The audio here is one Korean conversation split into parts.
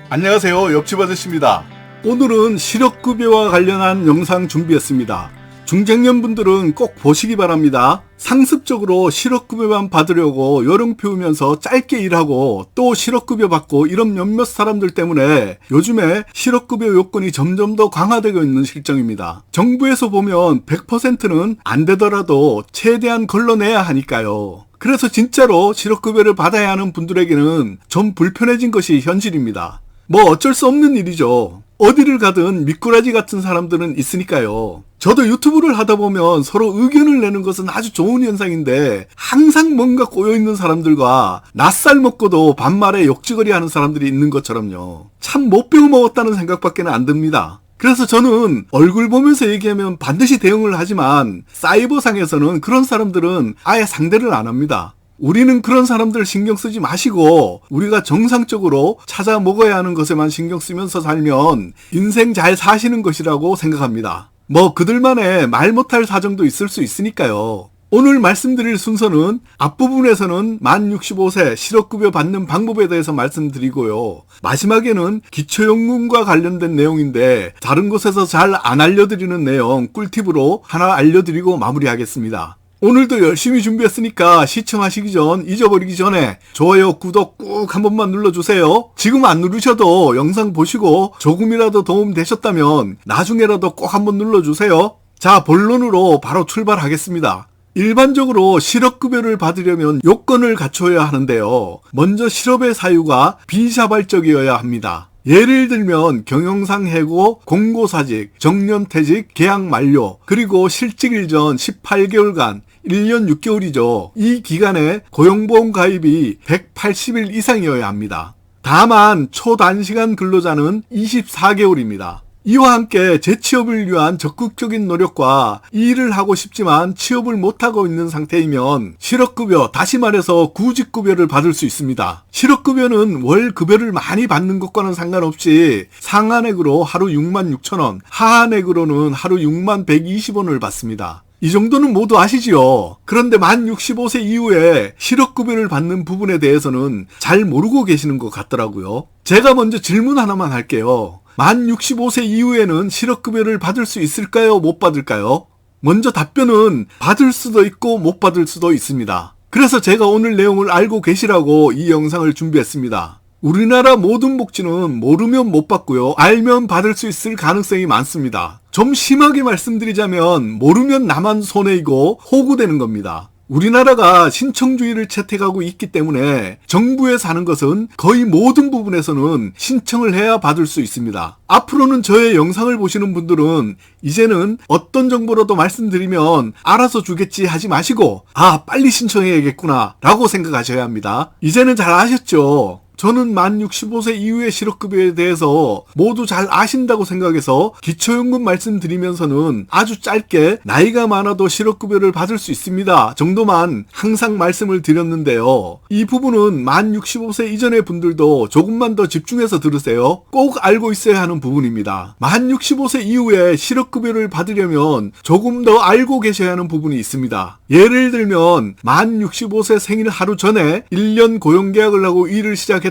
안녕하세요, 옆집 아저씨입니다. 오늘은 실업급여와 관련한 영상 준비했습니다. 중장년분들은 꼭 보시기 바랍니다. 상습적으로 실업급여만 받으려고 요령 피우면서 짧게 일하고 또 실업급여 받고 이런 몇몇 사람들 때문에 요즘에 실업급여 요건이 점점 더 강화되고 있는 실정입니다. 정부에서 보면 100%는 안 되더라도 최대한 걸러내야 하니까요. 그래서 진짜로 실업급여를 받아야 하는 분들에게는 좀 불편해진 것이 현실입니다. 뭐 어쩔 수 없는 일이죠. 어디를 가든 미꾸라지 같은 사람들은 있으니까요. 저도 유튜브를 하다 보면 서로 의견을 내는 것은 아주 좋은 현상인데 항상 뭔가 꼬여있는 사람들과 낯살 먹고도 반말에 욕지거리 하는 사람들이 있는 것처럼요. 참 못 배워먹었다는 생각밖에 안 듭니다. 그래서 저는 얼굴 보면서 얘기하면 반드시 대응을 하지만 사이버상에서는 그런 사람들은 아예 상대를 안 합니다. 우리는 그런 사람들 신경 쓰지 마시고 우리가 정상적으로 찾아 먹어야 하는 것에만 신경 쓰면서 살면 인생 잘 사시는 것이라고 생각합니다. 뭐 그들만의 말 못할 사정도 있을 수 있으니까요. 오늘 말씀드릴 순서는 앞부분에서는 만 65세 실업급여 받는 방법에 대해서 말씀드리고요. 마지막에는 기초연금과 관련된 내용인데 다른 곳에서 잘 안 알려드리는 내용 꿀팁으로 하나 알려드리고 마무리하겠습니다. 오늘도 열심히 준비했으니까 시청하시기 전 잊어버리기 전에 좋아요, 구독 꾹 한 번만 눌러주세요. 지금 안 누르셔도 영상 보시고 조금이라도 도움 되셨다면 나중에라도 꼭 한번 눌러주세요. 자, 본론으로 바로 출발하겠습니다. 일반적으로 실업급여를 받으려면 요건을 갖춰야 하는데요. 먼저 실업의 사유가 비자발적이어야 합니다. 예를 들면 경영상 해고, 공고사직, 정년퇴직, 계약 만료, 그리고 실직일 전 18개월간 1년 6개월이죠. 이 기간에 고용보험 가입이 180일 이상이어야 합니다. 다만 초단시간 근로자는 24개월입니다. 이와 함께 재취업을 위한 적극적인 노력과 일을 하고 싶지만 취업을 못하고 있는 상태이면 실업급여, 다시 말해서 구직급여를 받을 수 있습니다. 실업급여는 월급여를 많이 받는 것과는 상관없이 상한액으로 하루 66,000원, 하한액으로는 하루 61,120원을 받습니다. 이 정도는 모두 아시지요? 그런데 만 65세 이후에 실업급여를 받는 부분에 대해서는 잘 모르고 계시는 것 같더라고요. 제가 먼저 질문 하나만 할게요. 만 65세 이후에는 실업급여를 받을 수 있을까요? 못 받을까요? 먼저 답변은 받을 수도 있고 못 받을 수도 있습니다. 그래서 제가 오늘 내용을 알고 계시라고 이 영상을 준비했습니다. 우리나라 모든 복지는 모르면 못 받고요. 알면 받을 수 있을 가능성이 많습니다. 좀 심하게 말씀드리자면 모르면 나만 손해이고 호구되는 겁니다. 우리나라가 신청주의를 채택하고 있기 때문에 정부에서 하는 것은 거의 모든 부분에서는 신청을 해야 받을 수 있습니다. 앞으로는 저의 영상을 보시는 분들은 이제는 어떤 정보라도 말씀드리면 알아서 주겠지 하지 마시고 빨리 신청해야겠구나 라고 생각하셔야 합니다. 이제는 잘 아셨죠? 저는 만 65세 이후의 실업급여에 대해서 모두 잘 아신다고 생각해서 기초연금 말씀드리면서는 아주 짧게 나이가 많아도 실업급여를 받을 수 있습니다 정도만 항상 말씀을 드렸는데요. 이 부분은 만 65세 이전의 분들도 조금만 더 집중해서 들으세요. 꼭 알고 있어야 하는 부분입니다. 만 65세 이후에 실업급여를 받으려면 조금 더 알고 계셔야 하는 부분이 있습니다. 예를 들면 만 65세 생일 하루 전에 1년 고용계약을 하고 일을 시작했다면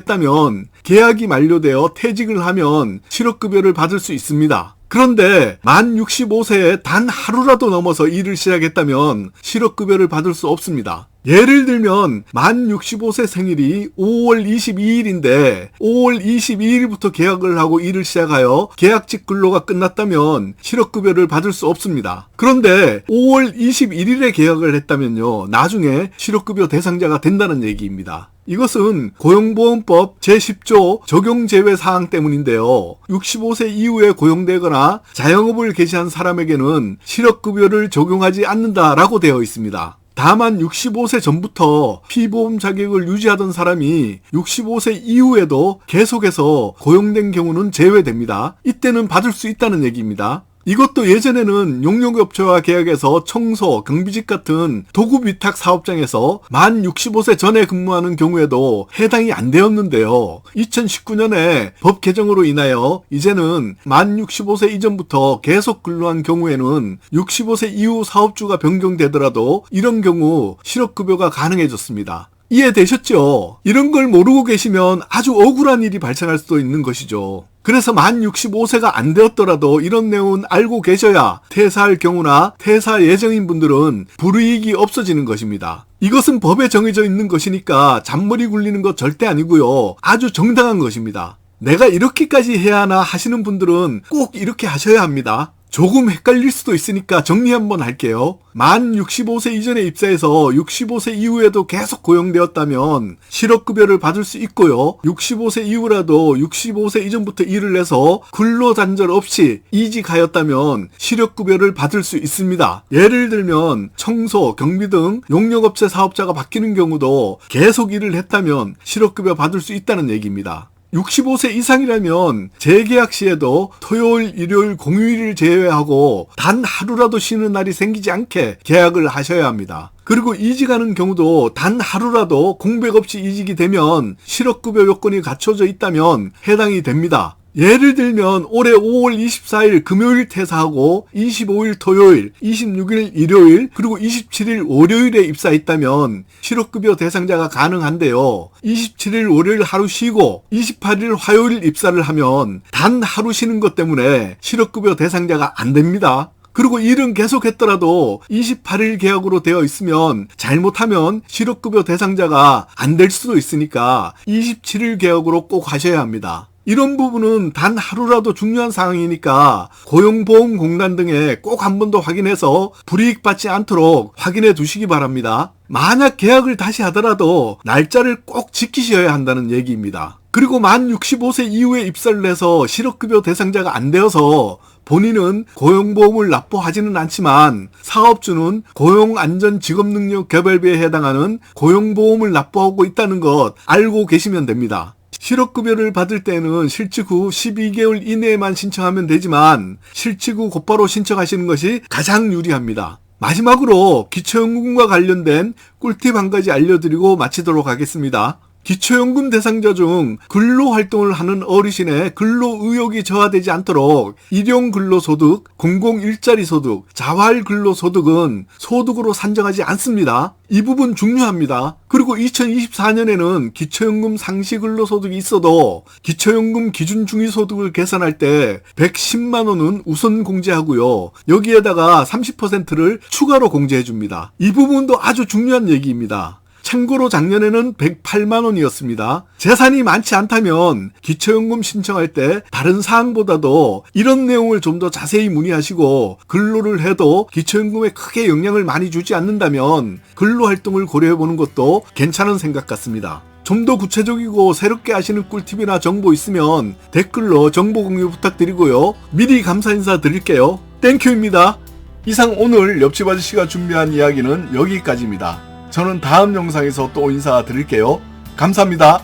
계약이 만료되어 퇴직을 하면 실업급여를 받을 수 있습니다. 그런데 만 65세에 단 하루라도 넘어서 일을 시작했다면 실업급여를 받을 수 없습니다. 예를 들면 만 65세 생일이 5월 22일인데 5월 22일부터 계약을 하고 일을 시작하여 계약직 근로가 끝났다면 실업급여를 받을 수 없습니다. 그런데 5월 21일에 계약을 했다면요, 나중에 실업급여 대상자가 된다는 얘기입니다. 이것은 고용보험법 제10조 적용제외 사항 때문인데요. 65세 이후에 고용되거나 자영업을 개시한 사람에게는 실업급여를 적용하지 않는다라고 되어 있습니다. 다만 65세 전부터 피보험 자격을 유지하던 사람이 65세 이후에도 계속해서 고용된 경우는 제외됩니다. 이때는 받을 수 있다는 얘기입니다. 이것도 예전에는 용역업체와 계약해서 청소, 경비직 같은 도급위탁 사업장에서 만 65세 전에 근무하는 경우에도 해당이 안 되었는데요. 2019년에 법 개정으로 인하여 이제는 만 65세 이전부터 계속 근로한 경우에는 65세 이후 사업주가 변경되더라도 이런 경우 실업급여가 가능해졌습니다. 이해되셨죠? 이런 걸 모르고 계시면 아주 억울한 일이 발생할 수도 있는 것이죠. 그래서 만 65세가 안 되었더라도 이런 내용은 알고 계셔야 퇴사할 경우나 퇴사 예정인 분들은 불이익이 없어지는 것입니다. 이것은 법에 정해져 있는 것이니까 잔머리 굴리는 것 절대 아니고요. 아주 정당한 것입니다. 내가 이렇게까지 해야 하나 하시는 분들은 꼭 이렇게 하셔야 합니다. 조금 헷갈릴 수도 있으니까 정리 한번 할게요. 만 65세 이전에 입사해서 65세 이후에도 계속 고용되었다면 실업급여를 받을 수 있고요. 65세 이후라도 65세 이전부터 일을 해서 근로단절 없이 이직하였다면 실업급여를 받을 수 있습니다. 예를 들면 청소, 경비 등 용역업체 사업자가 바뀌는 경우도 계속 일을 했다면 실업급여 받을 수 있다는 얘기입니다. 65세 이상이라면 재계약 시에도 토요일, 일요일, 공휴일을 제외하고 단 하루라도 쉬는 날이 생기지 않게 계약을 하셔야 합니다. 그리고 이직하는 경우도 단 하루라도 공백 없이 이직이 되면 실업급여 요건이 갖춰져 있다면 해당이 됩니다. 예를 들면 올해 5월 24일 금요일 퇴사하고 25일 토요일, 26일 일요일, 그리고 27일 월요일에 입사했다면 실업급여 대상자가 가능한데요. 27일 월요일 하루 쉬고 28일 화요일 입사를 하면 단 하루 쉬는 것 때문에 실업급여 대상자가 안 됩니다. 그리고 일은 계속했더라도 28일 계약으로 되어 있으면 잘못하면 실업급여 대상자가 안 될 수도 있으니까 27일 계약으로 꼭 하셔야 합니다. 이런 부분은 단 하루라도 중요한 사항이니까 고용보험공단 등에 꼭 한 번 더 확인해서 불이익 받지 않도록 확인해 두시기 바랍니다. 만약 계약을 다시 하더라도 날짜를 꼭 지키셔야 한다는 얘기입니다. 그리고 만 65세 이후에 입사를 해서 실업급여 대상자가 안 되어서 본인은 고용보험을 납부하지는 않지만 사업주는 고용안전직업능력개발비에 해당하는 고용보험을 납부하고 있다는 것 알고 계시면 됩니다. 실업급여를 받을 때는 실직 후 12개월 이내에만 신청하면 되지만 실직 후 곧바로 신청하시는 것이 가장 유리합니다. 마지막으로 기초연금과 관련된 꿀팁 한 가지 알려드리고 마치도록 하겠습니다. 기초연금 대상자 중 근로활동을 하는 어르신의 근로의욕이 저하되지 않도록 일용근로소득, 공공일자리소득, 자활근로소득은 소득으로 산정하지 않습니다. 이 부분 중요합니다. 그리고 2024년에는 기초연금 상시근로소득이 있어도 기초연금 기준중위소득을 계산할 때 110만 원은 우선 공제하고요. 여기에다가 30%를 추가로 공제해줍니다. 이 부분도 아주 중요한 얘기입니다. 참고로 작년에는 108만 원이었습니다. 재산이 많지 않다면 기초연금 신청할 때 다른 사항보다도 이런 내용을 좀 더 자세히 문의하시고 근로를 해도 기초연금에 크게 영향을 많이 주지 않는다면 근로활동을 고려해보는 것도 괜찮은 생각 같습니다. 좀 더 구체적이고 새롭게 아시는 꿀팁이나 정보 있으면 댓글로 정보 공유 부탁드리고요. 미리 감사 인사 드릴게요. 땡큐입니다. 이상 오늘 옆집 아저씨가 준비한 이야기는 여기까지입니다. 저는 다음 영상에서 또 인사드릴게요. 감사합니다.